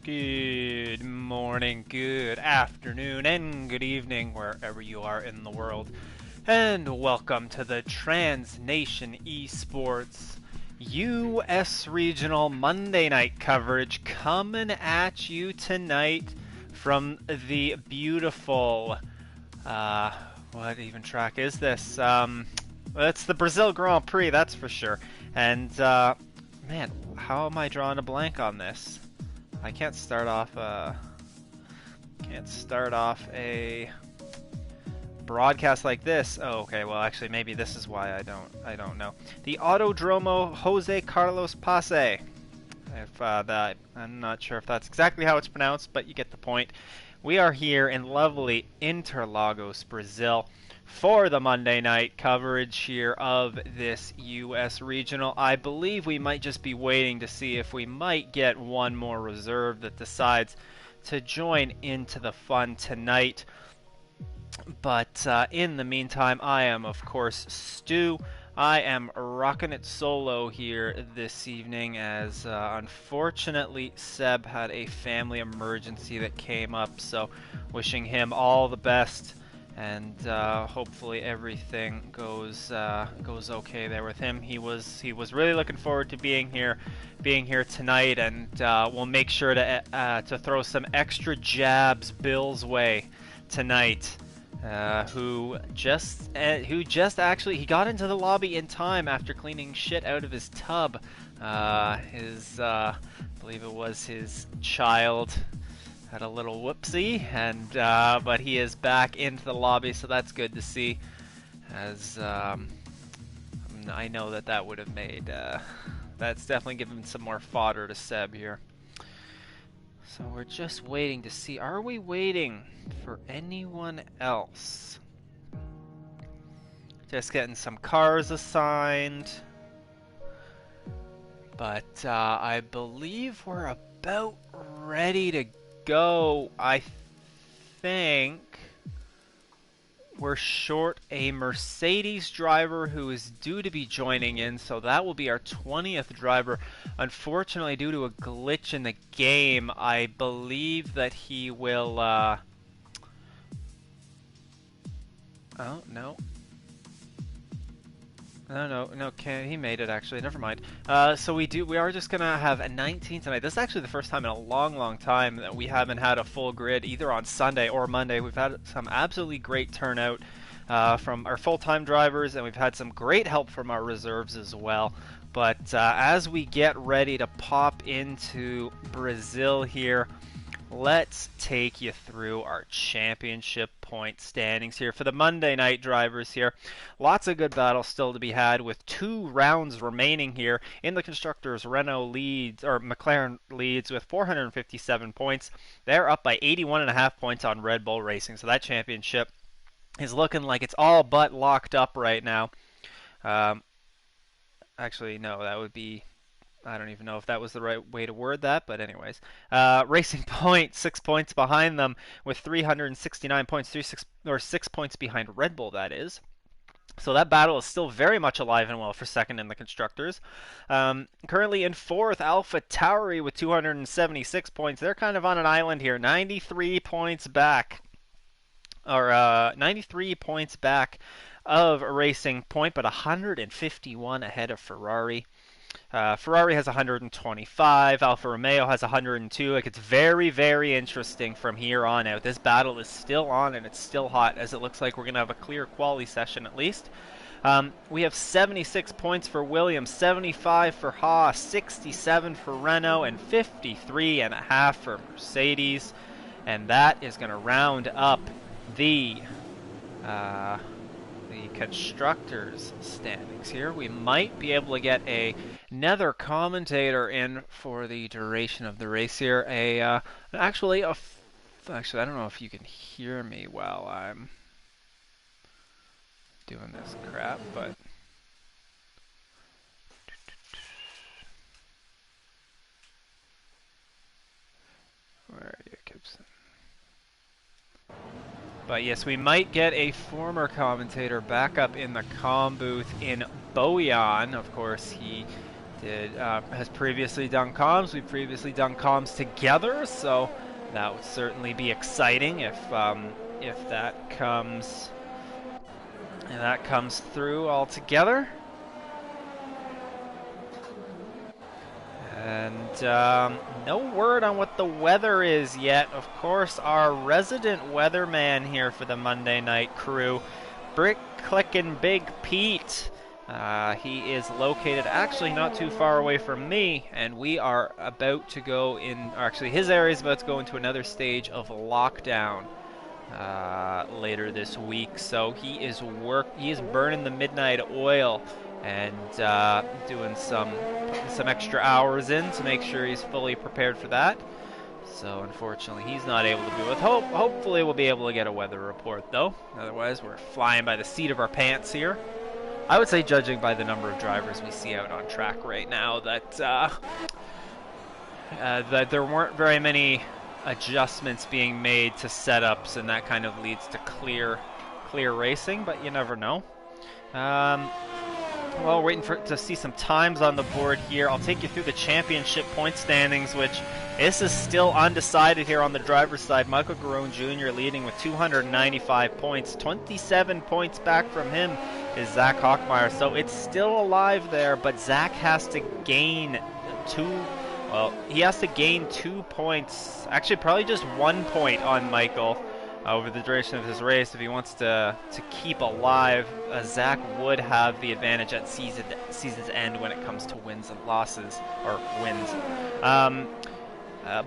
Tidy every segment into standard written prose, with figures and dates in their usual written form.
Good morning, good afternoon, and good evening, wherever you are in the world. And welcome to the Trans-Nation eSports US Regional Monday night coverage coming at you tonight from the beautiful, what even track is this? It's the Brazil Grand Prix, that's for sure. And, man, how am I drawing a blank on this? I can't start off a broadcast like this. Oh, okay. Well, actually, maybe this is why I don't know. The Autodromo Jose Carlos Pace. If I'm not sure if that's exactly how it's pronounced, but you get the point. We are here in lovely Interlagos, Brazil, for the Monday night coverage here of this U.S. regional. I believe we might just be waiting to see if we might get one more reserve that decides to join into the fun tonight. But in the meantime, I am, of course, Stu. I am rocking it solo here this evening as unfortunately Seb had a family emergency that came up, so wishing him all the best, and hopefully everything goes okay there with him. He was really looking forward to being here tonight, and we'll make sure to throw some extra jabs Bill's way tonight. Who just actually, he got into the lobby in time after cleaning shit out of his tub. I believe it was his child had a little whoopsie, and but he is back into the lobby, so that's good to see. As I know that would have made that's definitely given some more fodder to Seb here. So we're just waiting to see. Are we waiting for anyone else? Just getting some cars assigned. But I believe we're about ready to go. I think we're short a Mercedes driver who is due to be joining in, so that will be our 20th driver. Unfortunately, due to a glitch in the game, I believe that he will, oh, no. No, he made it actually, never mind. So we are just gonna have a 19 tonight. This is actually the first time in a long time that we haven't had a full grid, either on Sunday or Monday. We've had some absolutely great turnout from our full-time drivers, and we've had some great help from our reserves as well. But as we get ready to pop into Brazil here, let's take you through our championship point standings here for the Monday night drivers here. Lots of good battles still to be had with 2 rounds remaining here. In the constructors, McLaren leads with 457 points. They're up by 81.5 points on Red Bull Racing, so that championship is looking like it's all but locked up right now. Actually, no, that would be... I don't even know if that was the right way to word that, but anyways. Racing Point, 6 points behind them with 369 points, 6 points behind Red Bull, that is. So that battle is still very much alive and well for second in the constructors. Currently in 4th, AlphaTauri with 276 points. They're kind of on an island here, 93 points back. Or 93 points back of Racing Point, but 151 ahead of Ferrari. Ferrari has 125, Alfa Romeo has 102. It gets very interesting from here on out. This battle is still on and it's still hot, as it looks like we're going to have a clear quali session at least. We have 76 points for Williams, 75 for Haas, 67 for Renault, and 53.5 for Mercedes. And that is going to round up the constructors standings here. We might be able to get another commentator in for the duration of the race here. Actually, I don't know if you can hear me while I'm doing this crap, but where are you, Gibson? But yes, we might get a former commentator back up in the comm booth in Bojan. Of course, he has previously done comms. We've previously done comms together, so that would certainly be exciting if that comes through all together. And no word on what the weather is yet. Of course, our resident weatherman here for the Monday Night Crew, Brick Clickin' Big Pete. He is located actually not too far away from me, and we are about to go in, or actually his area is about to go into another stage of lockdown later this week. So he is burning the midnight oil and doing putting some extra hours in to make sure he's fully prepared for that. So unfortunately he's not able to be with. Hopefully we'll be able to get a weather report though. Otherwise we're flying by the seat of our pants here. I would say, judging by the number of drivers we see out on track right now, that that there weren't very many adjustments being made to setups, and that kind of leads to clear racing. But you never know. Well, waiting to see some times on the board here. I'll take you through the championship point standings, which this is still undecided here on the driver's side. Michael Garone Jr. leading with 295 points. 27 points back from him is Zach Hochmeyer. So it's still alive there, but Zach has to gain he has to gain 2 points. Actually, probably just 1 point on Michael over the duration of his race if he wants to keep alive. Zach would have the advantage at season's end when it comes to wins and losses, or wins.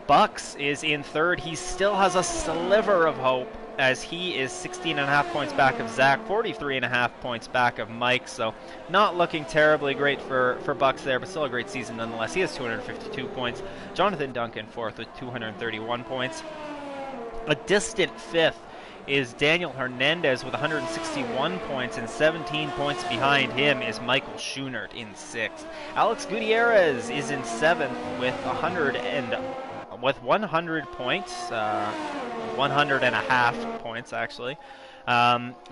Bucks is in third. He still has a sliver of hope, as he is 16.5 points back of Zach, 43.5 points back of Mike. So not looking terribly great for Bucks there, but still a great season nonetheless. He has 252 points. Jonathan Duncan fourth with 231 points. A distant fifth is Daniel Hernandez with 161 points, and 17 points behind him is Michael Schoonert in sixth. Alex Gutierrez is in seventh with 100 points, 100 and a half points actually.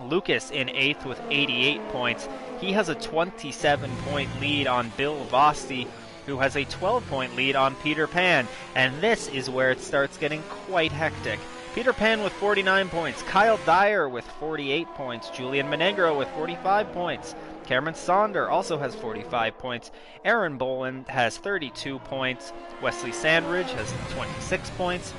Lucas in eighth with 88 points. He has a 27-point lead on Bill Vosti, who has a 12-point lead on Peter Pan, and this is where it starts getting quite hectic. Peter Pan with 49 points, Kyle Dyer with 48 points, Julian Monegro with 45 points, Cameron Sonder also has 45 points, Aaron Boland has 32 points, Wesley Sandridge has 26 points,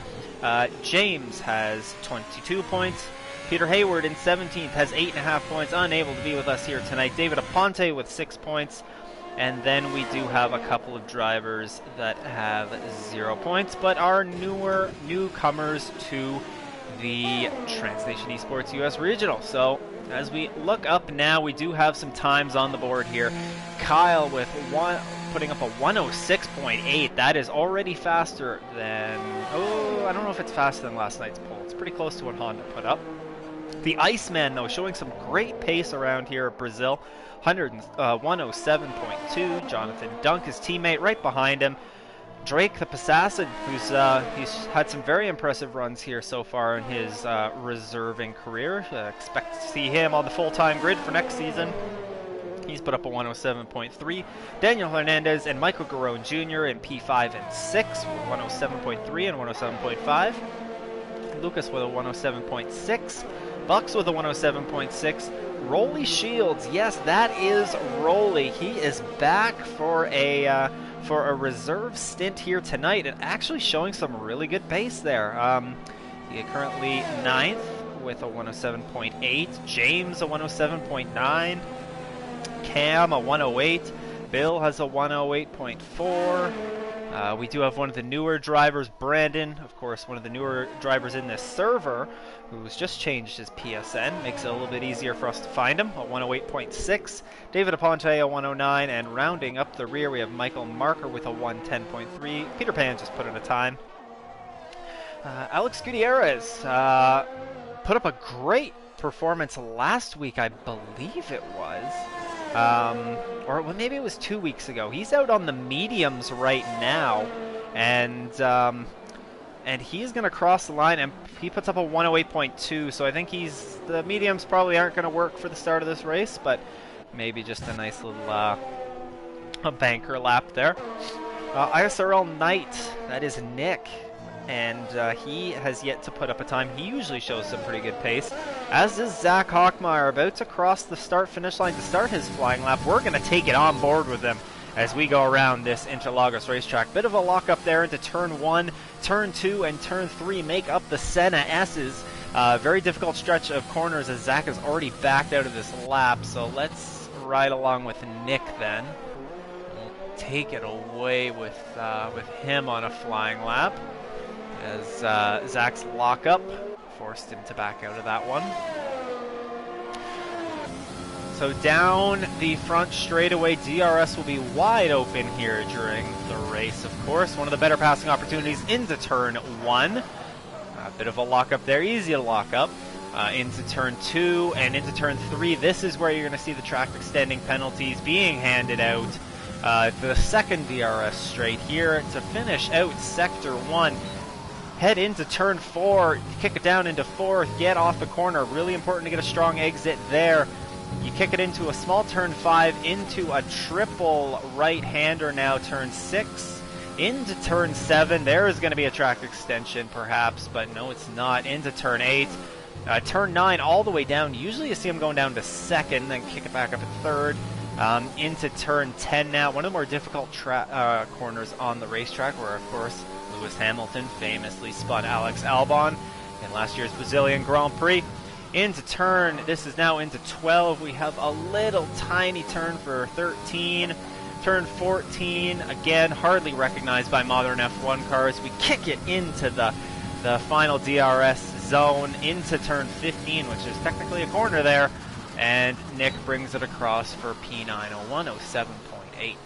James has 22 points, Peter Hayward in 17th has 8.5 points, unable to be with us here tonight, David Aponte with 6 points, and then we do have a couple of drivers that have 0 points, but are newcomers to the TransNation Esports US Regional. So as we look up now, we do have some times on the board here. Kyle with putting up a 106.8. That is already faster than, I don't know if it's faster than last night's poll. It's pretty close to what Honda put up. The Iceman, though, showing some great pace around here at Brazil. 107.2. Jonathan Dunk, his teammate, right behind him. Drake the Passassin, who's he's had some very impressive runs here so far in his reserving career. Expect to see him on the full-time grid for next season. He's put up a 107.3. Daniel Hernandez and Michael Garone Jr. in P5 and 6 with 107.3 and 107.5. Lucas with a 107.6. Bucks with a 107.6. Rolly Shields, yes, that is Rolly. He is back for a reserve stint here tonight, and actually showing some really good pace there. He is currently 9th with a 107.8. James a 107.9. Cam a 108. Bill has a 108.4. We do have one of the newer drivers, Brandon, of course, one of the newer drivers in this server, who's just changed his PSN. Makes it a little bit easier for us to find him, a 108.6. David Aponte, a 109, and rounding up the rear, we have Michael Marker with a 110.3. Peter Pan just put in a time. Alex Gutierrez put up a great performance last week, I believe it was. Or well, maybe it was 2 weeks ago. He's out on the mediums right now, and he's going to cross the line, and he puts up a 108.2, so I think the mediums probably aren't going to work for the start of this race, but maybe just a nice little a banker lap there. ISRL Knight, that is Nick, and he has yet to put up a time. He usually shows some pretty good pace, as does Zach Hochmeyer, about to cross the start-finish line to start his flying lap. We're going to take it on board with him as we go around this Interlagos racetrack. Bit of a lock-up there into Turn 1, Turn 2, and Turn 3 make up the Senna S's. Very difficult stretch of corners as Zach has already backed out of this lap, so let's ride along with Nick then. We'll take it away with him on a flying lap, as Zach's lockup forced him to back out of that one. So down the front straightaway, DRS will be wide open here during the race, of course. One of the better passing opportunities into Turn 1. A bit of a lockup there, easy to lock up. Into Turn 2 and into Turn 3. This is where you're going to see the track extending penalties being handed out. The second DRS straight here to finish out Sector 1. Head into Turn 4, kick it down into 4th, get off the corner. Really important to get a strong exit there. You kick it into a small Turn 5, into a triple right-hander now, Turn 6. Into Turn 7, there is going to be a track extension perhaps, but no, it's not. Into Turn 8, Turn 9 all the way down. Usually you see him going down to 2nd, then kick it back up to 3rd. Into Turn 10 now, one of the more difficult corners on the racetrack, where of course Lewis Hamilton famously spun Alex Albon in last year's Brazilian Grand Prix. This is now into 12. We have a little tiny turn for 13. Turn 14, again, hardly recognized by modern F1 cars. We kick it into the final DRS zone, into Turn 15, which is technically a corner there, and Nick brings it across for P901, 07.8.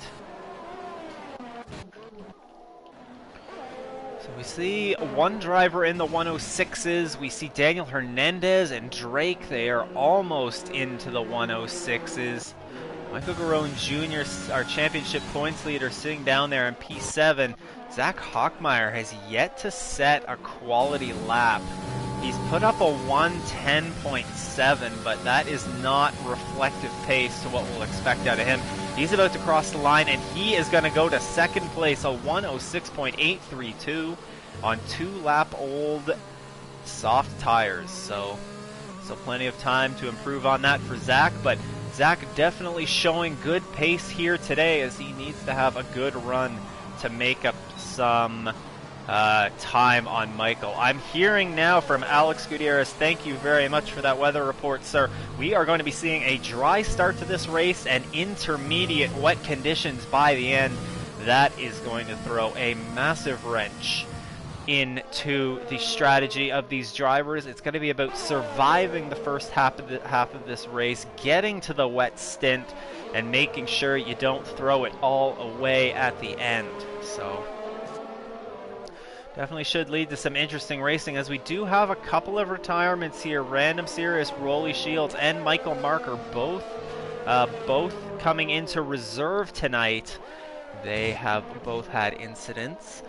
So we see one driver in the 106s. We see Daniel Hernandez and Drake. They are almost into the 106s. Michael Garone Jr., our championship points leader, sitting down there in P7. Zach Hochmeyer has yet to set a quality lap. He's put up a 1:10.7, but that is not reflective pace to what we'll expect out of him. He's about to cross the line, and he is going to go to second place, a 1:06.832 on 2-lap-old soft tires. So plenty of time to improve on that for Zach, but Zach definitely showing good pace here today, as he needs to have a good run to make up some time on Michael. I'm hearing now from Alex Gutierrez, thank you very much for that weather report, sir. We are going to be seeing a dry start to this race and intermediate wet conditions by the end. That is going to throw a massive wrench into the strategy of these drivers. It's going to be about surviving the first half of this race, getting to the wet stint, and making sure you don't throw it all away at the end. So definitely should lead to some interesting racing, as we do have a couple of retirements here. Random Serious, Rolly Shields, and Michael Marker both coming into reserve tonight. They have both had incidents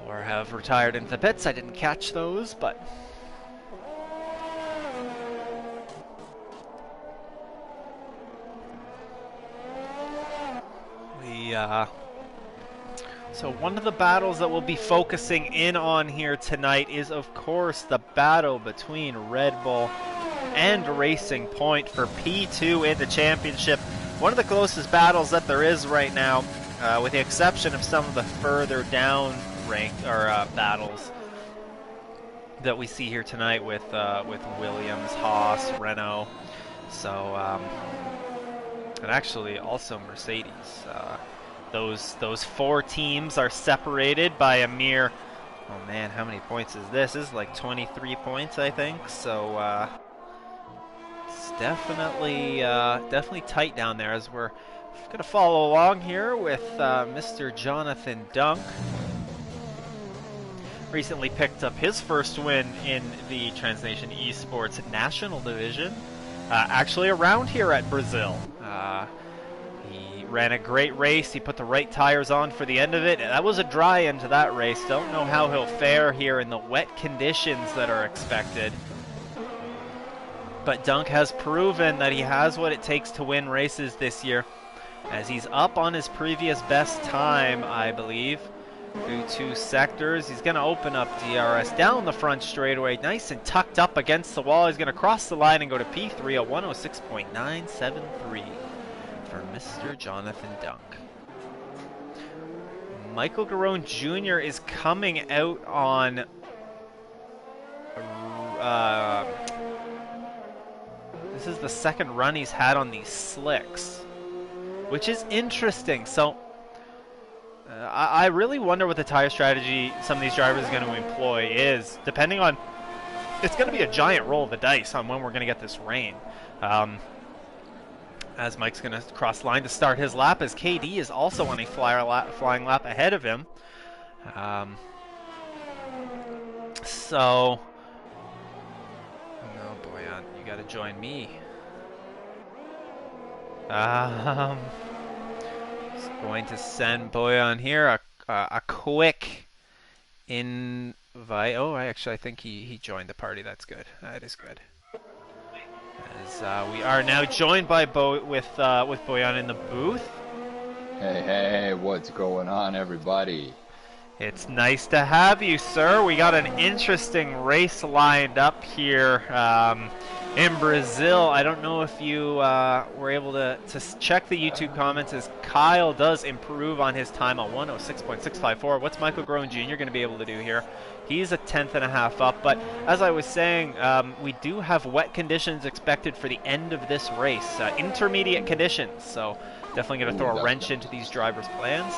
or have retired into the pits. I didn't catch those, but so one of the battles that we'll be focusing in on here tonight is, of course, the battle between Red Bull and Racing Point for P2 in the championship. One of the closest battles that there is right now, with the exception of some of the further down ranked battles that we see here tonight with Williams, Haas, Renault, and actually also Mercedes. Those four teams are separated by a mere, oh man, how many points is this? This is like 23 points, I think. So it's definitely tight down there, as we're going to follow along here with Mr. Jonathan Dunk. Recently picked up his first win in the Transnation eSports National Division, actually around here at Brazil. He ran a great race. He put the right tires on for the end of it. That was a dry end to that race. Don't know how he'll fare here in the wet conditions that are expected. But Dunk has proven that he has what it takes to win races this year. as he's up on his previous best time, I believe, through 2 sectors. He's going to open up DRS down the front straightaway, nice and tucked up against the wall. He's going to cross the line and go to P3 at 106.973 for Mr. Jonathan Dunk. Michael Garone Jr. is coming out on this is the second run he's had on these slicks, which is interesting. So I really wonder what the tire strategy some of these drivers are going to employ is, depending on, it's going to be a giant roll of the dice on when we're going to get this rain. As Mike's going to cross the line to start his lap, as KD is also on a flying lap ahead of him. So, no, Boyan, you got to join me. Just going to send Boyan here a quick invite. Oh, I think he joined the party. That's good. That is good. As we are now joined by with Boyan in the booth. Hey, what's going on, everybody? It's nice to have you, sir. We got an interesting race lined up here in Brazil. I don't know if you were able to check the YouTube comments, as Kyle does improve on his time at 106.654. What's Michael Garone Jr. going to be able to do here? He's a 10th and a half up, but as I was saying, we do have wet conditions expected for the end of this race. Intermediate conditions, so definitely going to throw a wrench into these drivers' plans.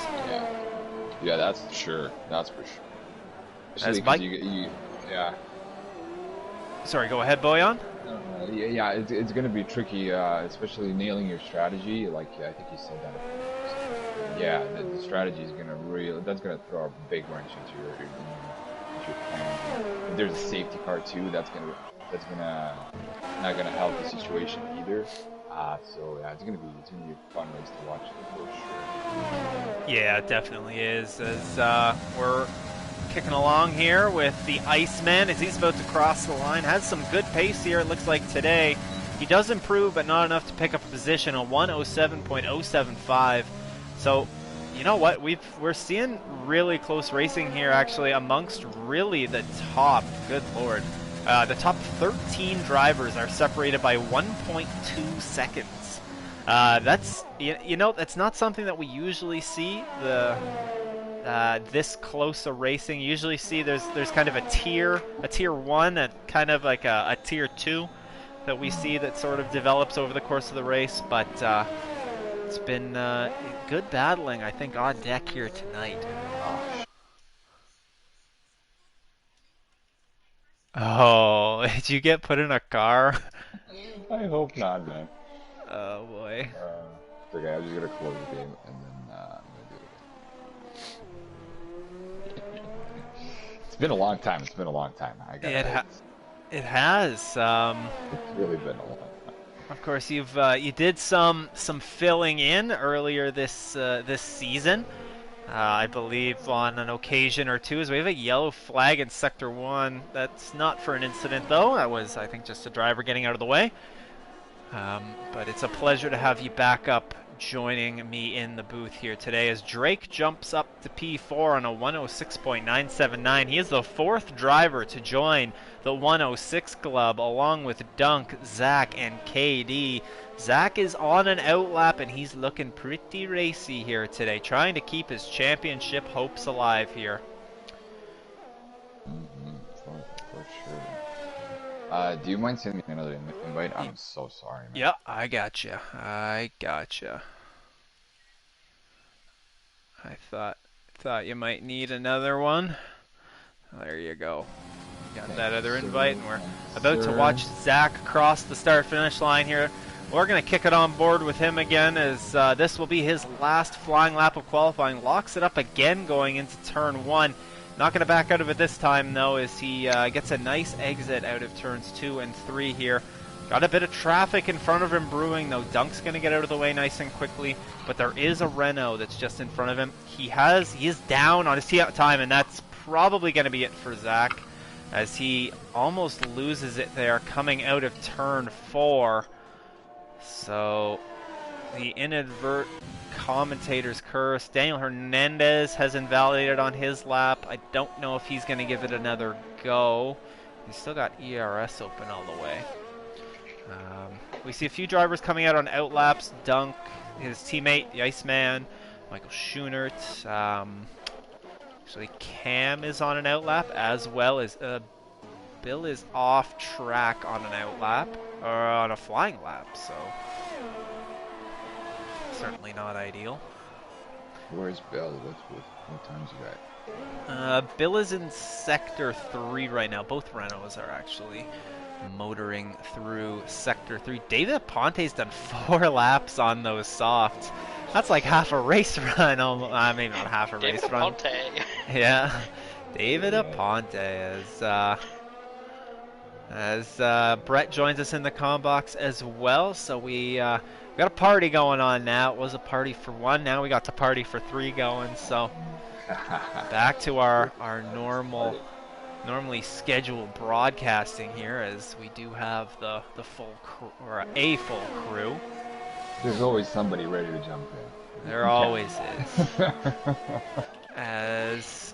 Yeah, that's for sure. That's for sure. As Mike, yeah. Sorry, go ahead, Boyan. Yeah, it's going to be tricky, especially nailing your strategy. Like, I think you said that. Yeah, the strategy is going to that's going to throw a big wrench into your plan. If there's a safety car too, that's not gonna help the situation either. So yeah, it's gonna be a fun race to watch for sure. Yeah, it definitely is. As we're kicking along here with the Iceman as he's about to cross the line, has some good pace here. It looks like today he does improve, but not enough to pick up a position on 107.075. So, you know what? We're seeing really close racing here, actually, amongst really the top. Good lord, the top 13 drivers are separated by 1.2 seconds. That's that's not something that we usually see. This close a racing. You usually see there's kind of a tier 1 and kind of like a tier 2 that we see that sort of develops over the course of the race, but. It's been good battling, I think, on deck here tonight. Oh, did you get put in a car? I hope not, man. Oh boy. It's okay, I'm just gonna close the game and then I'm gonna do it again. It's been a long time. It has. It's really been a long time. Of course, you did some filling in earlier this season, I believe on an occasion or two. As we have a yellow flag in Sector 1. That's not for an incident though. That was, I think, just a driver getting out of the way. But it's a pleasure to have you back up joining me in the booth here today as Drake jumps up to P4 on a 106.979. He is the 4th driver to join the 106 club, along with Dunk, Zach, and KD. Zach is on an outlap and he's looking pretty racy here today, trying to keep his championship hopes alive here. For sure. Do you mind sending me another invite? I'm so sorry, man. Yeah, I gotcha. I thought you might need another one. There you go. Got that other invite, and we're about to watch Zach cross the start-finish line here. We're going to kick it on board with him again, as this will be his last flying lap of qualifying. Locks it up again going into turn 1. Not going to back out of it this time, though, as he gets a nice exit out of turns 2 and 3 here. Got a bit of traffic in front of him brewing, though. Dunk's going to get out of the way nice and quickly, but there is a Renault that's just in front of him. He is down on his tee-out time, and that's probably going to be it for Zach, as he almost loses it there coming out of turn 4. So the inadvertent commentator's curse. Daniel Hernandez has invalidated on his lap. I don't know if he's going to give it another go. He's still got ERS open all the way. We see a few drivers coming out on outlaps. Dunk, his teammate, the Iceman, Michael Schoonert. Actually, Cam is on an outlap, as well as Bill is off track on an outlap, or on a flying lap, so certainly not ideal. Where's Bill? What time's he got? Bill is in Sector 3 right now. Both Renaults are actually motoring through Sector 3. David Aponte's done 4 laps on those softs. That's like half a race run. Maybe not half a race run. Yeah. David Aponte as Brett joins us in the comm box as well. So we got a party going on now. It was a party for 1. Now we got the party for 3 going. So back to our normally scheduled broadcasting here, as we do have the full crew, or a full crew. There's always somebody ready to jump in. There always is.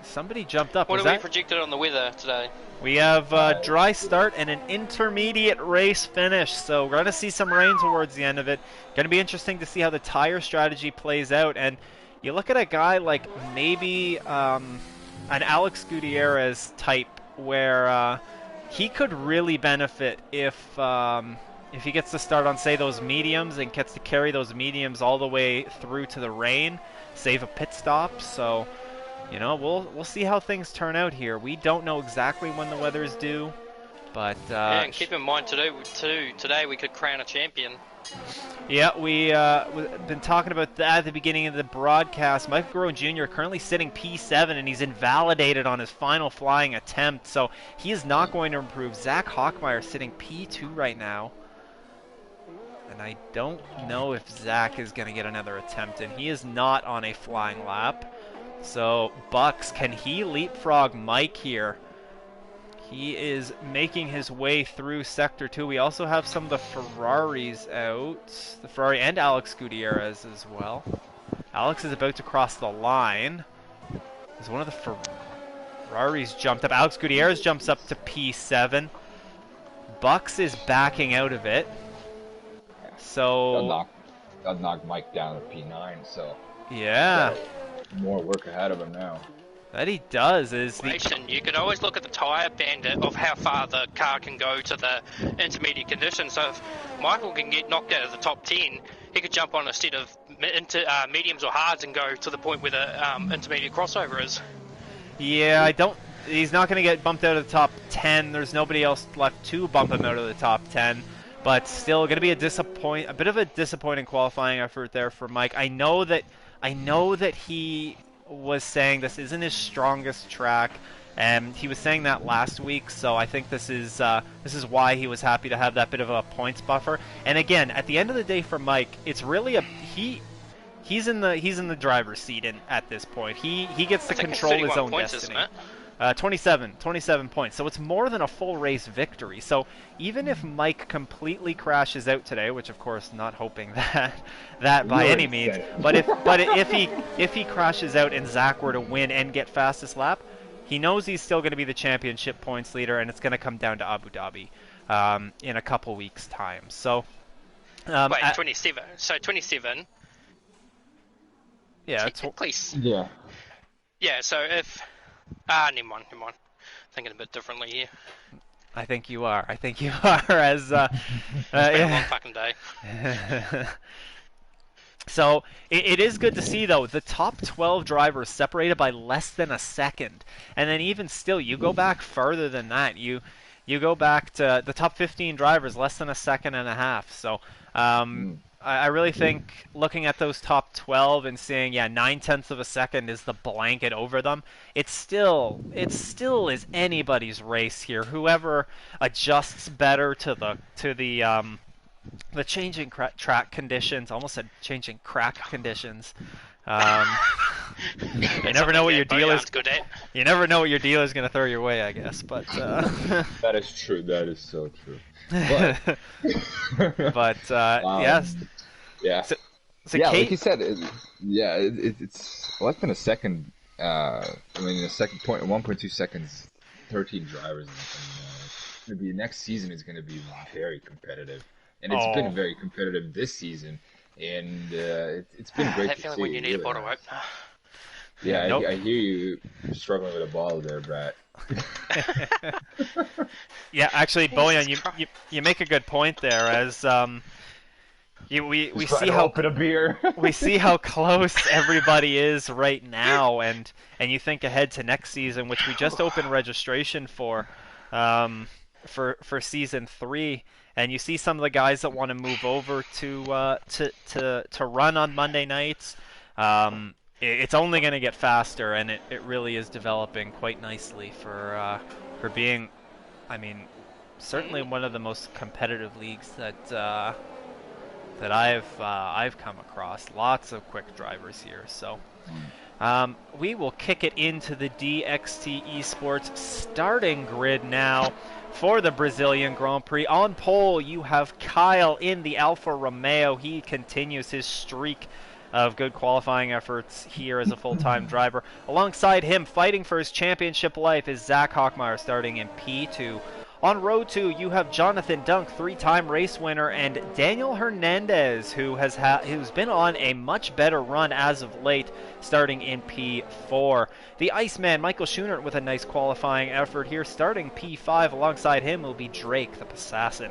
Somebody jumped up. What are we projected on the weather today? We have a dry start and an intermediate race finish, so we're going to see some rain towards the end of it. Going to be interesting to see how the tire strategy plays out, and you look at a guy like maybe an Alex Gutierrez type, where he could really benefit if he gets to start on, say, those mediums and gets to carry those mediums all the way through to the rain, save a pit stop. So, you know, we'll see how things turn out here. We don't know exactly when the weather's due, but yeah, and keep in mind today we could crown a champion. Yeah, we've been talking about that at the beginning of the broadcast. Michael Garone Jr. currently sitting P7, and he's invalidated on his final flying attempt, so he is not going to improve. Zach Hochmeyer sitting P2 right now, and I don't know if Zach is going to get another attempt, and he is not on a flying lap. So Bucks, can he leapfrog Mike here? He is making his way through Sector 2. We also have some of the Ferraris out. The Ferrari and Alex Gutierrez as well. Alex is about to cross the line. As one of the Ferraris jumped up. Alex Gutierrez jumps up to P7. Bucks is backing out of it. So I'll knock Mike down to P9, so yeah. More work ahead of him now. That he does You could always look at the tyre bandit of how far the car can go to the intermediate conditions. So if Michael can get knocked out of the top 10, he could jump on a set of mediums or hards and go to the point where the intermediate crossover is. Yeah, he's not going to get bumped out of the top 10. There's nobody else left to bump him out of the top 10. But still going to be a bit of a disappointing qualifying effort there for Mike. I know that he was saying this isn't his strongest track, and he was saying that last week, so I think this is why he was happy to have that bit of a points buffer. And again, at the end of the day for Mike, it's really he's in the driver's seat at this point. He gets to control his own points, destiny. Isn't it? 27 points, so it's more than a full race victory. So even if Mike completely crashes out today, which of course not hoping that by any means, but if he crashes out and Zach were to win and get fastest lap, he knows he's still going to be the championship points leader, and it's going to come down to Abu Dhabi in a couple weeks' time. So wait, 27. So 27. Yeah, please. Yeah. Yeah. So if never mind. Thinking a bit differently here. I think you are. As it's been a long fucking day. So it is good to see, though, the top 12 drivers separated by less than a second, and then even still, you go back further than that. You go back to the top 15 drivers, less than a second and a half. So I really think looking at those top 12 and seeing, 9/10 of a second is the blanket over them. It still is anybody's race here. Whoever adjusts better to the changing track conditions. Almost said changing crack conditions. You never know what your dealer's good at. You never know what your dealer's going to throw your way, I guess. But That is true. That is so true. But, yes. Yeah. So yeah, Kate, like you said, it's less than a second. I mean, a second point, 1.2 seconds, 13 drivers, and it's gonna be next season is gonna be very competitive, and it's been very competitive this season, and it's been great that to feeling see. when you need really a bottle nice. opener. Yeah, Nope. I hear you struggling with a bottle there, Brett. Yeah, actually, Jesus Bojan, Christ. you make a good point there. As we Just see trying to how open a beer. we see how close everybody is right now, and you think ahead to next season, which we just opened registration for season 3, and you see some of the guys that want to move over to run on Monday nights. It's only going to get faster, and it really is developing quite nicely for being, I mean, certainly one of the most competitive leagues that I've come across. Lots of quick drivers here, so we will kick it into the DXT Esports starting grid now for the Brazilian Grand Prix. On pole, you have Kyle in the Alfa Romeo. He continues his streak of good qualifying efforts here as a full-time driver. Alongside him, fighting for his championship life, is Zach Hochmeyer starting in P2. On row 2, you have Jonathan Dunk, 3-time race winner, and Daniel Hernandez, who's been on a much better run as of late, starting in P4. The Iceman, Michael Schoonert, with a nice qualifying effort here, starting P5. Alongside him will be Drake, the Assassin.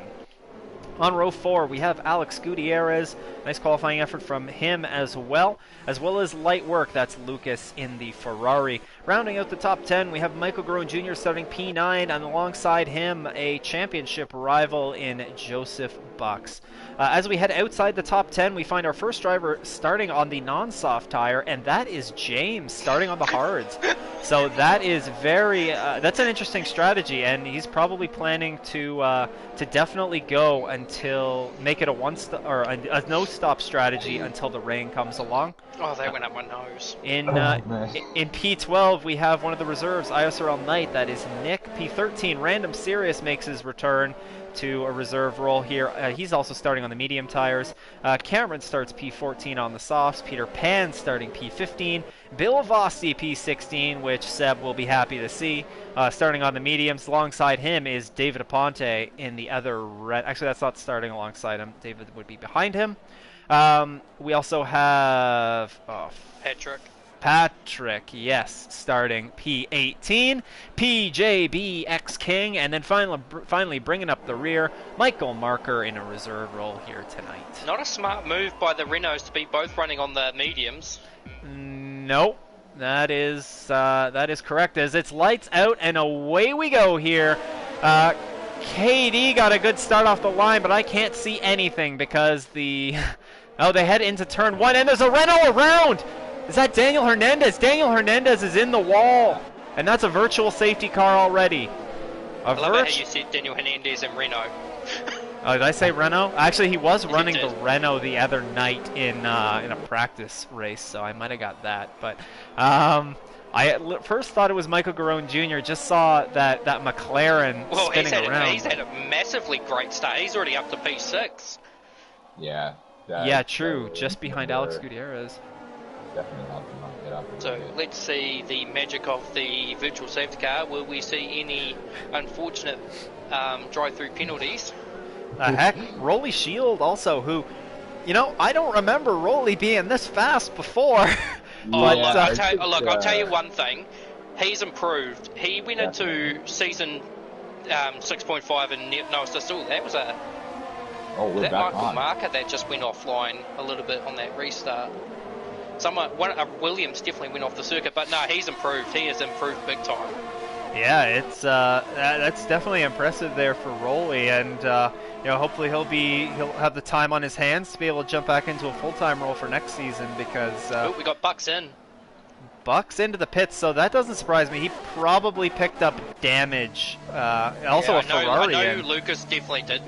On row 4, we have Alex Gutierrez. Nice qualifying effort from him as well as light work. That's Lucas in the Ferrari. Rounding out the top 10, we have Michael Garone Jr. starting P9, and alongside him, a championship rival in Joseph Bucks. As we head outside the top 10, we find our first driver starting on the non-soft tire, and that is James starting on the hards. So that is that's an interesting strategy, and he's probably planning to definitely go until make it a no-stop strategy until the rain comes along. Oh, they went up my nose. In P12, we have one of the reserves, ISRL Knight. That is Nick. P13, Random Sirius makes his return to a reserve role here. He's also starting on the medium tires. Cameron starts P14 on the softs. Peter Pan starting P15. Bill Vossi P16, which Seb will be happy to see, starting on the mediums. Alongside him is David Aponte in the other red. Actually, that's not starting alongside him. David would be behind him. We also have Patrick, yes, starting P18, PJBX King, and then finally bringing up the rear, Michael Marker in a reserve role here tonight. Not a smart move by the Renaults to be both running on the mediums. No, that is correct, as it's lights out and away we go here. KD got a good start off the line, but I can't see anything because they head into turn 1, and there's a Renault around! Is that Daniel Hernandez? Daniel Hernandez is in the wall, and that's a virtual safety car already. I love how you said Daniel Hernandez and Renault. Oh, did I say Renault? Actually, he was running the Renault the other night in a practice race, so I might have got that. But I at first thought it was Michael Garone Jr. Just saw that McLaren spinning around. He's had a massively great start. He's already up to P6. Yeah. Yeah, true. Just behind Alex Gutierrez. Definitely help him get up. So let's see the magic of the virtual safety car. Will we see any unfortunate drive-through penalties? Heck, Rolly Shield also, who, I don't remember Rolly being this fast before. I'll tell you one thing. He's improved. He went into season 6.5 and no assist. That was that Michael Marker that just went offline a little bit on that restart. Williams definitely went off the circuit, but no, he's improved. He has improved big time. Yeah, it's that's definitely impressive there for Rolly, and hopefully he'll have the time on his hands to be able to jump back into a full-time role for next season, because we got Bucks into the pits, so that doesn't surprise me. He probably picked up damage. Also, a Ferrari. I know Lucas definitely did.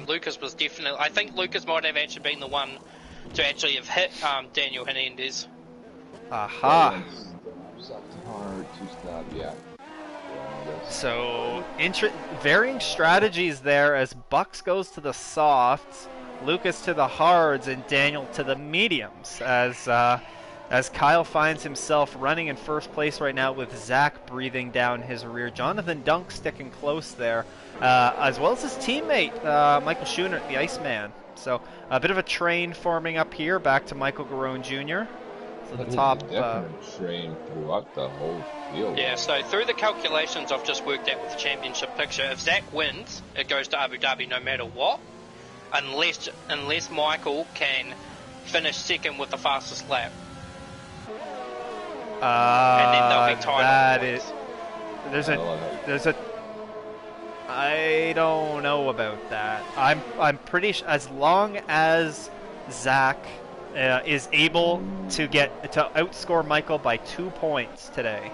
Lucas was definitely. I think Lucas might have actually been the one to actually have hit Daniel Hernandez. Aha. Sucked hard, two-stop, yeah. So, varying strategies there as Bucks goes to the softs, Lucas to the hards, and Daniel to the mediums. As Kyle finds himself running in first place right now with Zach breathing down his rear. Jonathan Dunk sticking close there, as well as his teammate, Michael Schoonert, the Iceman. So a bit of a train forming up here, back to Michael Garone Jr. So the top... definite train throughout the whole field. Yeah, so through the calculations I've just worked out with the championship picture, if Zach wins, it goes to Abu Dhabi no matter what, unless Michael can finish second with the fastest lap. And then they'll be tied on points. There's a I don't know about that. I'm pretty as long as Zach is able to outscore Michael by 2 points today,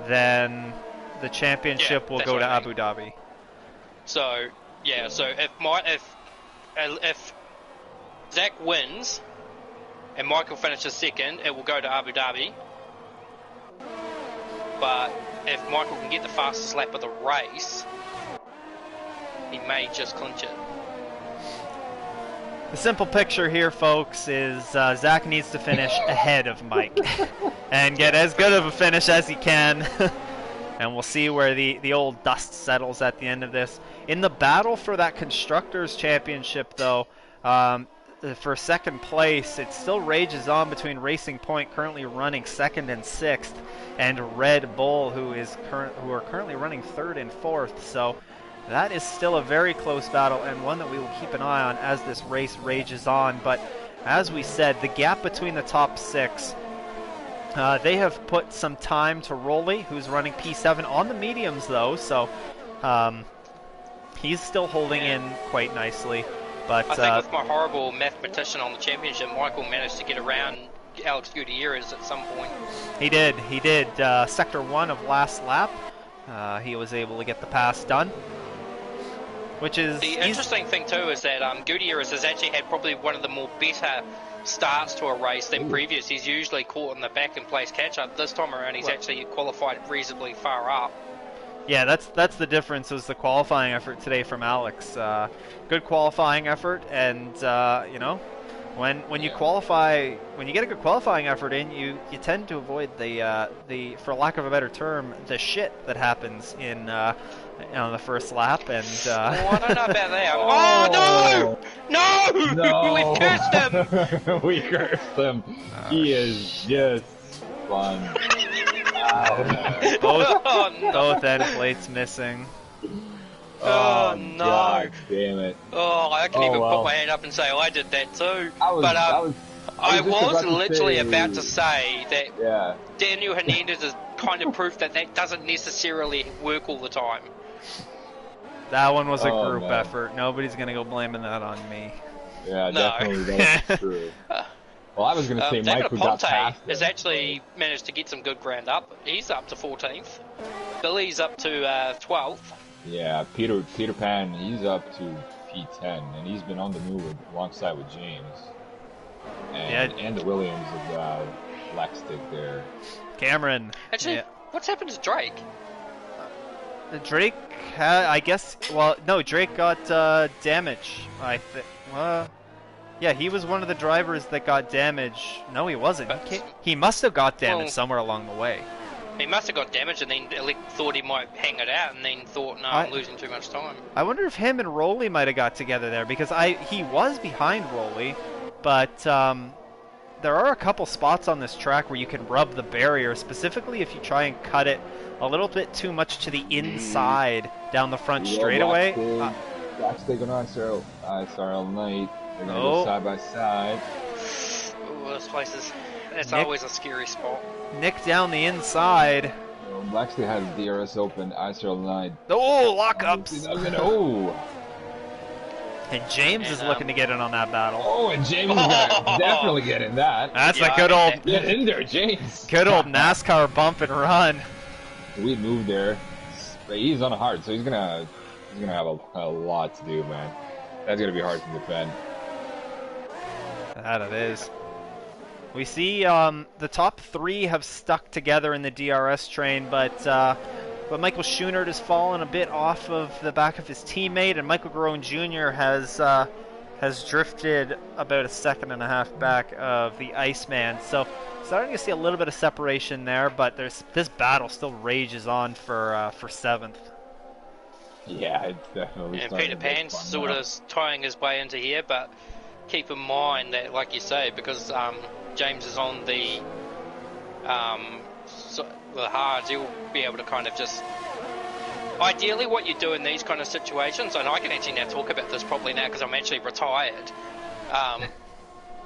then the championship will go to Abu Dhabi. So yeah, so if Zach wins and Michael finishes second, it will go to Abu Dhabi. But if Michael can get the fastest lap of the race, he may just clinch it. The simple picture here, folks, is Zach needs to finish ahead of Mike and get as good of a finish as he can. And we'll see where the old dust settles at the end of this. In the battle for that Constructors' Championship, though, for second place, it still rages on between Racing Point, currently running second and sixth, and Red Bull, who are currently running third and fourth. So that is still a very close battle, and one that we will keep an eye on as this race rages on. But as we said, the gap between the top six, they have put some time to Rolly, who's running P7 on the mediums, though, so he's still holding in quite nicely. But I think with my horrible mathematician on the championship, Michael managed to get around Alex Gutierrez at some point. He did. Sector 1 of last lap. He was able to get the pass done. Which is the interesting thing too is that Gutierrez has actually had probably one of the more better starts to a race than previous. He's usually caught in the back and plays catch up. This time around, he's actually qualified reasonably far up. Yeah, that's the difference. Was the qualifying effort today from Alex? Good qualifying effort, and you know, when you qualify, when you get a good qualifying effort in, you tend to avoid the for lack of a better term, the shit that happens in on the first lap. And oh, I don't know about that. Oh no! We cursed him. We cursed him. He is just fun. Both end plates missing. Oh no! God damn it! Oh, I can even put my hand up and say I did that too. I was literally about to say that Daniel Hernandez is kind of proof that doesn't necessarily work all the time. That one was a group effort. Nobody's gonna go blaming that on me. Yeah, definitely that's true. Well, I was going to say Mike, who got past him, has actually managed to get some good ground up. He's up to 14th. Billy's up to 12th. Yeah, Peter Pan, he's up to P10, and he's been on the move alongside with James. And the Williams of Black Stick there. Cameron. Actually, what's happened to Drake? Drake, I guess, well, no, Drake got damage, I think. Yeah, he was one of the drivers that got damage. No, he wasn't. He must have got damaged somewhere along the way. He must have got damaged and then thought he might hang it out and then thought, no, I'm losing too much time. I wonder if him and Rolly might have got together there, because he was behind Rolly, but there are a couple spots on this track where you can rub the barrier, specifically if you try and cut it a little bit too much to the inside down the front straightaway. Backstake on ISRL Knight. They're going to go side by side. Ooh, those places. That's always a scary spot. Nick down the inside. Blackstone has DRS open. ISRL Knight. Oh, lockups. Oh. And James is looking to get in on that battle. Oh, and James is going to definitely get in that. That's a good old... Get in there, James. Good old NASCAR bump and run. We moved there. But he's on a hard, so he's gonna have a lot to do, man. That's gonna be hard to defend. That it is. We see the top 3 have stuck together in the DRS train, but Michael Schoonert has fallen a bit off of the back of his teammate, and Michael Garone Jr. has drifted about a second and a half back of the Iceman. So starting to see a little bit of separation there, but this battle still rages on for 7th. Yeah, it's definitely. And Peter Pan's sort of tying his way into here, but keep in mind that, like you say, because James is on the hards, he'll be able to kind of just. Ideally, what you do in these kind of situations, and I can actually now talk about this properly now because I'm actually retired.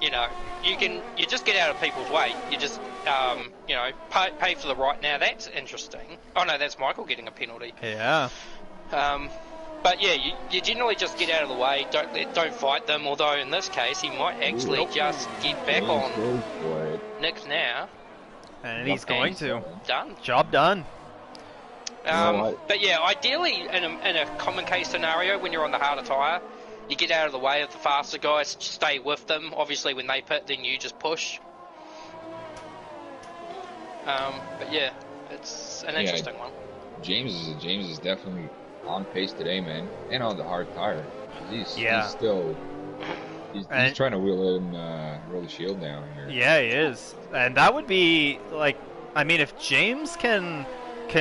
You know, you just get out of people's way. You just you know, pay for the right. Now that's interesting. Oh no, that's Michael getting a penalty. Yeah. But yeah, you generally just get out of the way. Don't fight them. Although in this case, he might actually just get back on Nick now. And he's going to. Done. Job done. But yeah, ideally, in a common case scenario, when you're on the harder tyre, you get out of the way of the faster guys, stay with them. Obviously, when they pit, then you just push. But yeah, it's an interesting one. James is definitely on pace today, man, and on the hard tire. He's still. He's trying to roll the shield down here. Yeah, he is, and that would be like, I mean, if James can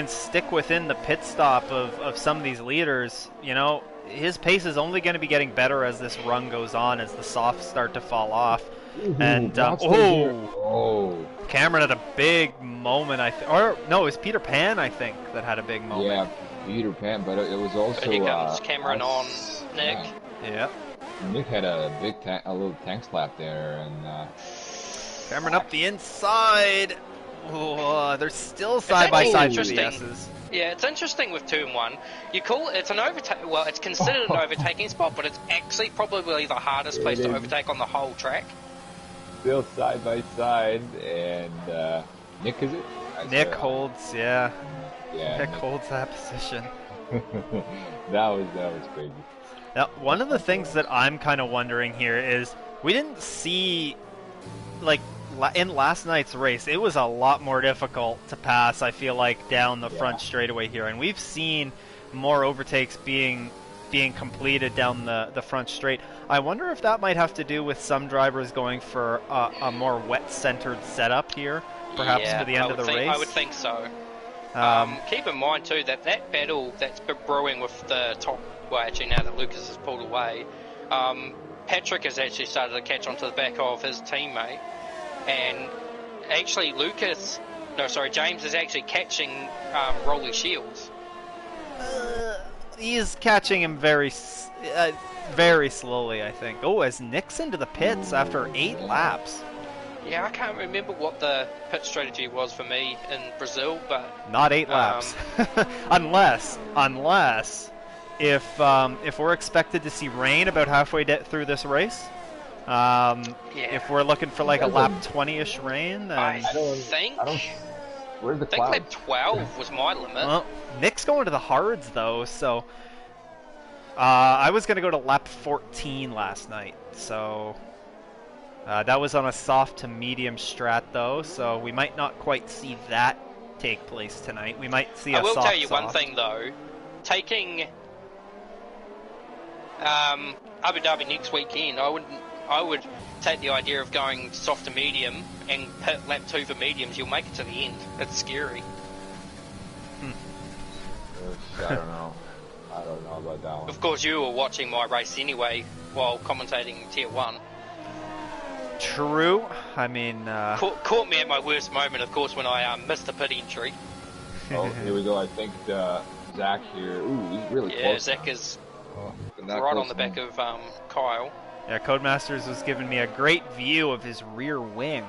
stick within the pit stop of some of these leaders, you know, his pace is only going to be getting better as this run goes on, as the softs start to fall off. And Cameron had a big moment, or no, it was Peter Pan, I think, that had a big moment. Yeah, Peter Pan, but it was also. But here comes Cameron on Nick. Yeah. Nick had a little tank slap there, and Cameron up the inside. Oh, they're still side by side with the S's. Yeah, it's interesting with 2 and 1. You call it's an overtake. Well, it's considered an overtaking spot, but it's actually probably the hardest place to overtake on the whole track. Still side by side, and Nick, is it? Nick holds, yeah. Nick holds that position. that was crazy. Now, one of the things that I'm kind of wondering here is we didn't see, like, in last night's race, it was a lot more difficult to pass, I feel like, down the front straightaway here. And we've seen more overtakes being completed down the front straight. I wonder if that might have to do with some drivers going for a more wet-centered setup here, perhaps for the end of the race. I would think so. Keep in mind, too, that battle that's brewing with the top... Well, actually, now that Lucas has pulled away, Patrick has actually started to catch onto the back of his teammate. And actually, James is actually catching Rolly Shields. He's catching him very slowly, I think. Oh, as Nick's into the pits after 8 laps. Yeah, I can't remember what the pit strategy was for me in Brazil, but... Not 8 laps. unless if we're expected to see rain about halfway through this race. If we're looking for like a lap 20-ish rain, then... I think where's the clouds? Lap 12 was my limit. Well, Nick's going to the hards though, so I was going to go to lap 14 last night, so that was on a soft to medium strat though, so we might not quite see that take place tonight. We might see a soft. I will tell you one thing though, taking Abu Dhabi next weekend, I would take the idea of going soft to medium and hit lap 2 for mediums. You'll make it to the end. It's scary. I don't know. I don't know about that one. Of course, you were watching my race anyway while commentating Tier 1. True. I mean... Caught me at my worst moment, of course, when I missed the pit entry. Oh, here we go. I think Zach here... Ooh, he's really close. Yeah, Zach is right on the back of Kyle. Yeah, Codemasters was giving me a great view of his rear wing,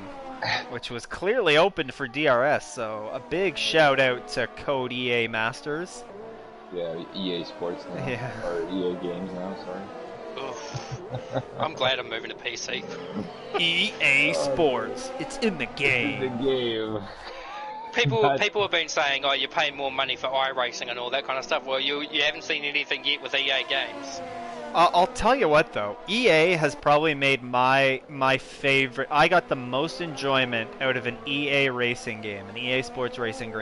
which was clearly open for DRS, so a big shout out to Code EA Masters. Yeah, EA Sports now. Yeah. Or EA Games now, sorry. Oof. I'm glad I'm moving to PC. EA Sports. It's in the game. It's in the game. People have been saying, oh, you're paying more money for iRacing and all that kind of stuff. Well, you haven't seen anything yet with EA Games. I'll tell you what though, EA has probably made my favorite. I got the most enjoyment out of an EA racing game, an EA Sports racing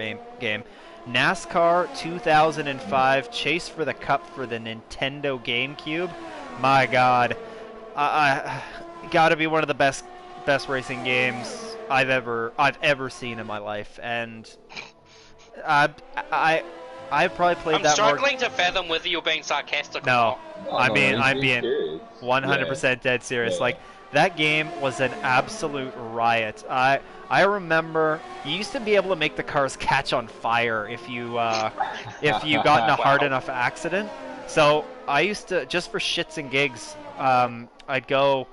game. NASCAR 2005 Chase for the Cup for the Nintendo GameCube. My God, I gotta be one of the best racing games I've ever seen in my life, and I've probably played that more. I'm struggling to fathom whether you're being sarcastic No, or I'm being serious. 100% dead serious. Yeah. Like, that game was an absolute riot. I remember you used to be able to make the cars catch on fire if you got in a hard enough accident. So I used to, just for shits and gigs, I'd go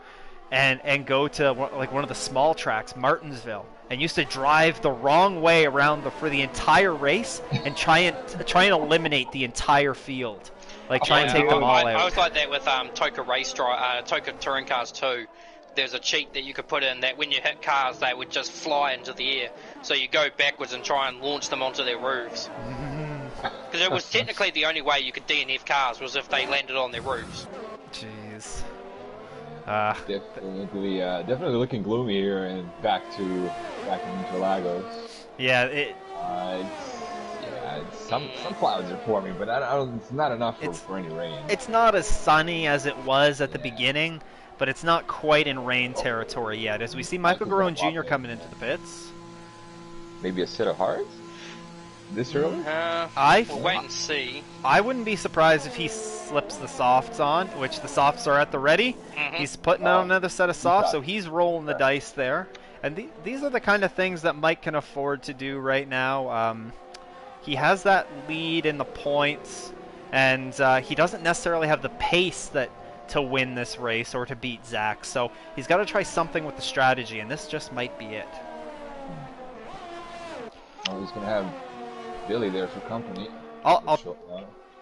and go to like one of the small tracks, Martinsville, and used to drive the wrong way around for the entire race and try and eliminate the entire field, like try and take them all out. I was like that with Toka Touring Cars 2. There's a cheat that you could put in that when you hit cars, they would just fly into the air. So you go backwards and try and launch them onto their roofs. Because it was technically the only way you could DNF cars was if they landed on their roofs. Jeez. Definitely looking gloomy here and back in Interlagos. Yeah, some clouds are forming, but it's not enough for any rain. It's not as sunny as it was at the beginning, but it's not quite in rain territory yet. As we see Michael Garone Jr. coming into the pits. Maybe a set of hearts? This early? We'll wait and see. I wouldn't be surprised if he slips the softs on, which the softs are at the ready. He's putting on another set of softs, so he's rolling the dice there. And these are the kind of things that Mike can afford to do right now. He has that lead in the points, and he doesn't necessarily have the pace to win this race or to beat Zach. So he's got to try something with the strategy, and this just might be it. Well, he's going to have Billy there for company.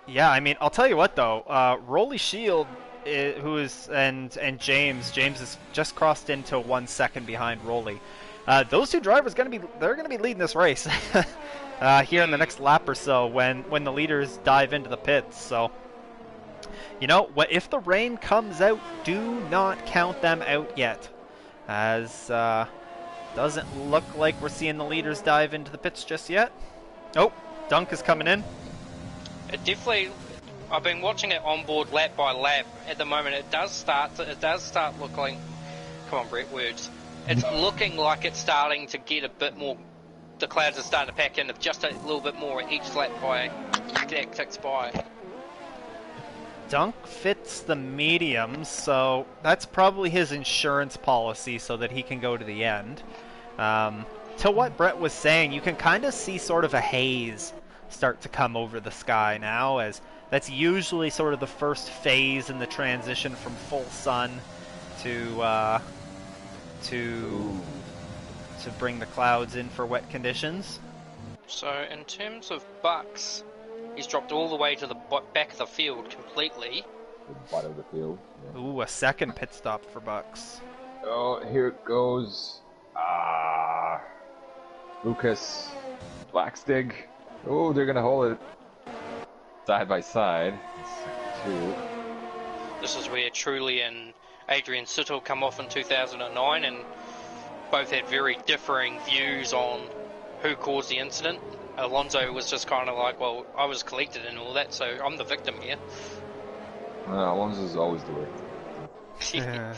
Yeah, I mean, I'll tell you what though, Rolly Shield, and James is just crossed into 1 second behind Rolly. Those two drivers they're gonna be leading this race here in the next lap or so when the leaders dive into the pits. So, you know, if the rain comes out, do not count them out yet, as doesn't look like we're seeing the leaders dive into the pits just yet. Oh, Dunk is coming in. It definitely. I've been watching it on board lap by lap. At the moment, it does start looking. Come on, Brett, words. It's looking like it's starting to get a bit more. The clouds are starting to pack in just a little bit more at each lap that ticks by. Dunk fits the mediums, so that's probably his insurance policy so that he can go to the end. To what Brett was saying, you can kind of see sort of a haze start to come over the sky now, as that's usually sort of the first phase in the transition from full sun to bring the clouds in for wet conditions. So in terms of Bucks, he's dropped all the way to the back of the field completely. The bottom of the field. Yeah. Ooh, a second pit stop for Bucks. Oh, here it goes. Lucas Blackstig. Oh, they're gonna hold it side by side. Two. This is where Truly and Adrian Sittle come off in 2009, and both had very differing views on who caused the incident. Alonso was just kind of like, well, I was collected and all that, so I'm the victim here. Alonso's always the victim. Yeah.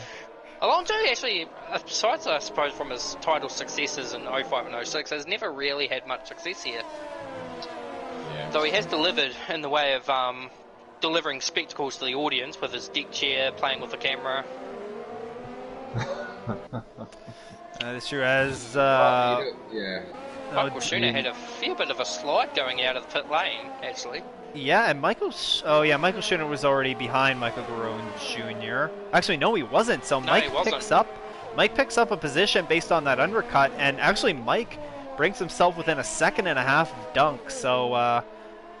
Alonso actually, besides I suppose from his title successes in 05 and 06, has never really had much success here. Yeah. So he has delivered in the way of delivering spectacles to the audience with his deck chair, playing with the camera. That is true. As Michael Schuner had a fair bit of a slide going out of the pit lane, actually. Yeah, and Michael Schuner was already behind Michael Garone Jr. Actually, no, he wasn't. So Mike picks up a position based on that undercut, and actually Mike brings himself within a second and a half of Dunk. So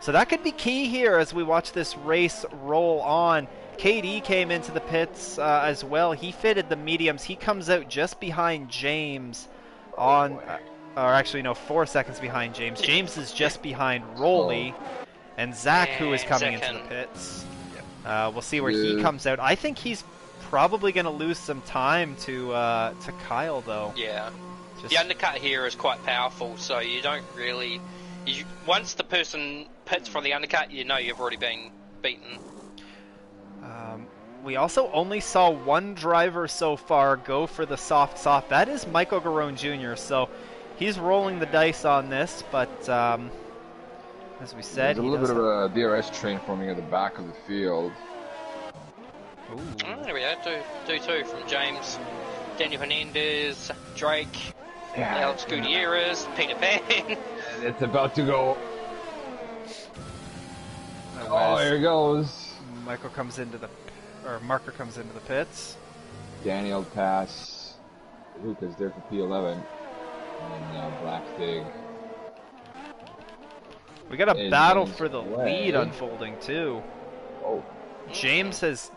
that could be key here as we watch this race roll on. KD came into the pits as well. He fitted the mediums. He comes out just behind James or actually no, 4 seconds behind James. James is just behind Rolly. And Zach, who is coming into the pits. We'll see where he comes out. I think he's probably going to lose some time to Kyle, though. Yeah. The undercut here is quite powerful, so you don't really... once the person pits for the undercut, you know you've already been beaten. We also only saw one driver so far go for the soft. That is Michael Garone Jr., so he's rolling the dice on this, but as we said, there's a little bit of a DRS train forming at the back of the field. Oh, there we go, 2-2 from James, Daniel Hernandez, Drake, Alex Gutierrez, Peter Pan. It's about to go. Oh, here it goes. Marker comes into the pits. Daniel pass. Lucas there for P11. And now Blackstig. We got a battle for the lead unfolding too. Oh. James has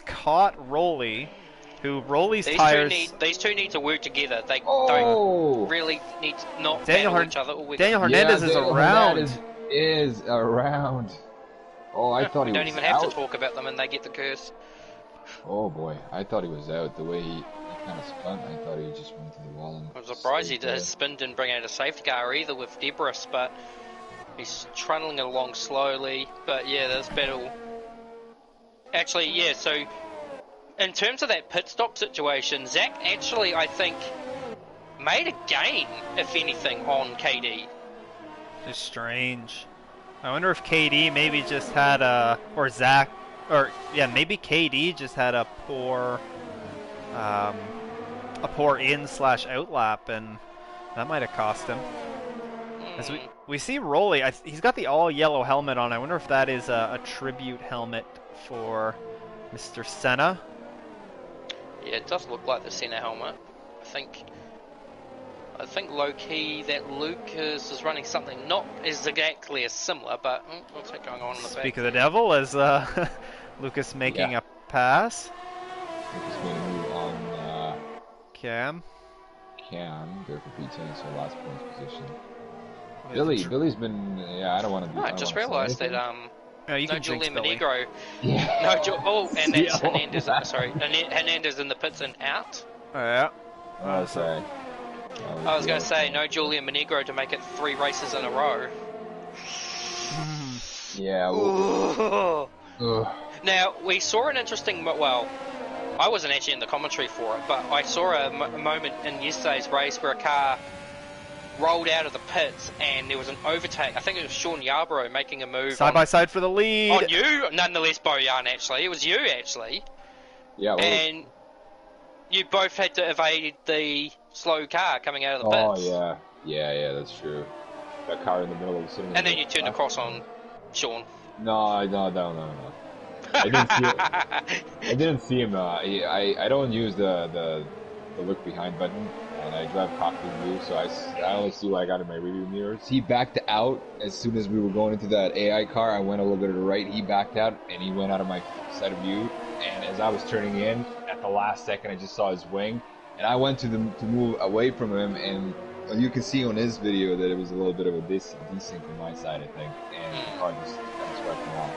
caught Rolly, who Rolly's tires. These two need to work together. They don't really need to not battle each other. Daniel Hernandez is around. Is around. Oh, I thought he was out. We don't even have to talk about them, and they get the curse. Oh boy, I thought he was out. The way he kind of spun, I thought he just went to the wall. And I'm surprised his spin didn't bring out a safety car either with Debris, but he's trundling along slowly. But yeah, this battle. Actually, yeah. So in terms of that pit stop situation, Zach actually, I think, made a gain, if anything, on KD. It's strange. I wonder if KD maybe just had or Zach, or yeah, maybe KD just had a poor in/out lap, and that might have cost him. As we see Rolly, he's got the all yellow helmet on. I wonder if that is a tribute helmet for Mr. Senna. Yeah, it does look like the Senna helmet. I think low-key that Lucas is running something not exactly as similar, but what's that going on in the back? Speak of the devil, as Lucas making a pass. Lucas made a move on Cam, there for P10, so last point position. Billy's been, I don't want to do I just realised that, no, you can Julian Billy. Monegro. Yeah. And that's Hernandez, sorry, Hernandez in the pits and out. Oh, yeah. Okay. I was going to say, no Julian Monegro to make it 3 races in a row. Yeah. Now, we saw an interesting, well, I wasn't actually in the commentary for it, but I saw a moment in yesterday's race where a car rolled out of the pits and there was an overtake. I think it was Sean Yarborough making a move. Side by side for the lead. On you, nonetheless, Bojan, actually. It was you, actually. Yeah. And you both had to evade the slow car coming out of the pits. Oh, yeah, that's true. That car in the middle of the city. And then you turned across on Sean. No. I didn't see it. I didn't see him. I don't use the look behind button, and I drive cockpit view, so I only see what I got in my rearview mirrors. He backed out as soon as we were going into that AI car. I went a little bit to the right. He backed out, and he went out of my side of view. And as I was turning in, at the last second, I just saw his wing, and I went to move away from him, and you can see on his video that it was a little bit of a desync from my side, I think, and the car just swept him off.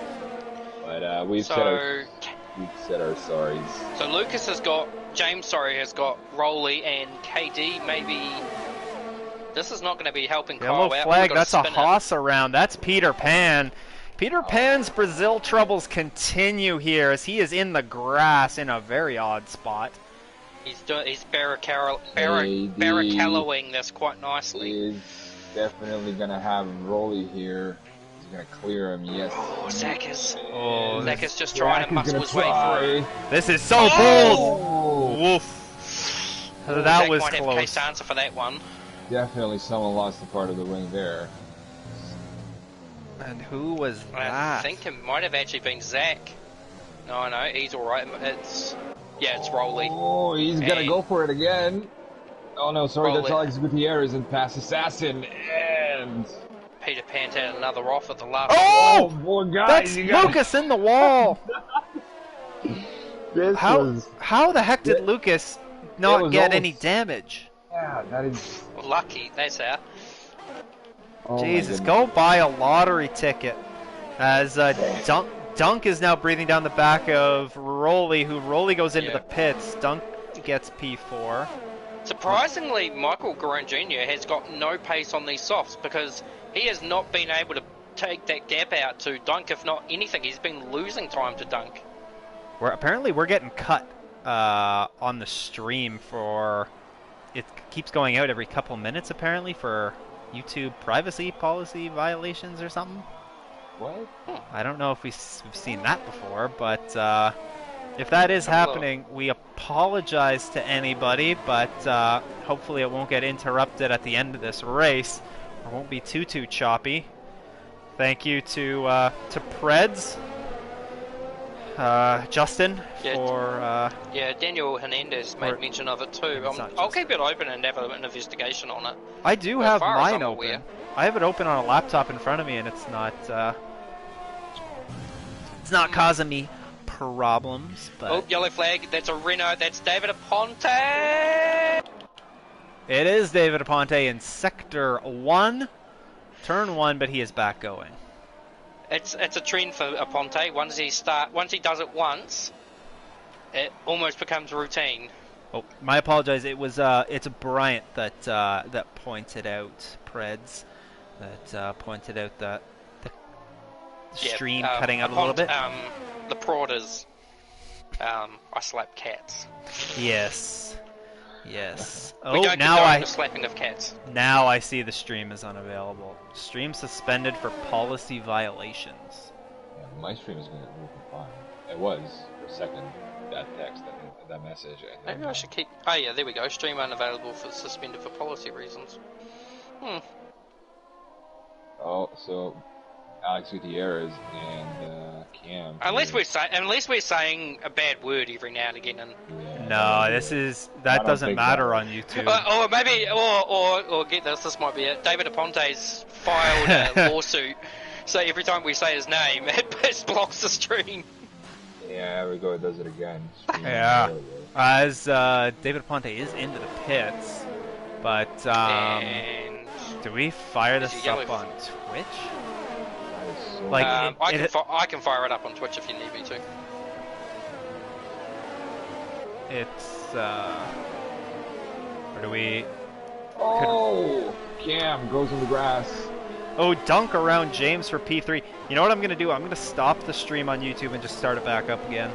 But we've said our sorries. So Lucas has got has got Rolly and KD. Maybe this is not going to be helping Yellow Kyle out. flag. That's a Haas around. That's Peter Pan. Peter Pan's Brazil troubles continue here as he is in the grass in a very odd spot. He's barricaloing this quite nicely. He's definitely going to have Rolly here. He's going to clear him, yes. Oh, Zach is just trying to muscle his way through. This is so bold! Woof. That Zach was might close. have case answer for that one. Definitely someone lost a part of the wing there. And who was that? I think it might have actually been Zach. No, he's alright. It's Rolly. Oh, he's going to go for it again. Oh no, sorry, Rolly. that's Alex Gutierrez and pass Assassin, and Peter Pan had another off at the last. Oh! boy, guys, That's Lucas in the wall! This How the heck did Lucas not get any damage? Yeah, that is... Lucky, that's how. Oh Jesus, go buy a lottery ticket as Dunk is now breathing down the back of Rolly, who Rolly goes into Yeah. the pits. Dunk gets P4. Surprisingly, Michael Garone Jr. has got no pace on these softs because he has not been able to take that gap out to Dunk. If not anything, he's been losing time to Dunk. Apparently we're getting cut on the stream for... It keeps going out every couple minutes, apparently, for YouTube privacy policy violations or something. What? I don't know if we've seen that before, but if that is happening, we apologize to anybody, but hopefully it won't get interrupted at the end of this race. It won't be too choppy. Thank you to Preds, Justin, for... Yeah, Daniel Hernandez made mention of it too. I'll keep it open and have an investigation on it. I do have mine open. I have it open on a laptop in front of me, and it's not causing me problems. But oh, yellow flag! That's a Renault. That's David Aponte. It is David Aponte in Sector 1, Turn 1, but he is back going. It's a trend for Aponte. Once he does it once, it almost becomes routine. Oh, my apologies. It was it's Bryant that pointed out Preds, that pointed out that the stream cutting out a little bit. The Prauders. I slap cats. Yes. Yes. We don't condone the slapping of cats. Now I see the stream is unavailable. Stream suspended for policy violations. Yeah, my stream is going to work fine. It was for a second. That text, that message. Maybe I should keep. Oh yeah, there we go. Stream unavailable for suspended for policy reasons. Oh, so Alex Gutierrez and Cam. Unless we're saying a bad word every now and again. No, that doesn't matter on YouTube. Or maybe, or get this. This might be it. David Aponte's filed a lawsuit, so every time we say his name, it blocks the stream. Yeah, there we go. It does it again. Yeah, as David Aponte is into the pits, but do we fire this up on Twitch? Like I can fire it up on Twitch if you need me to. It's or do we? Oh, Cam goes in the grass. Oh, dunk around James for P3. You know what I'm gonna do? I'm gonna stop the stream on YouTube and just start it back up again.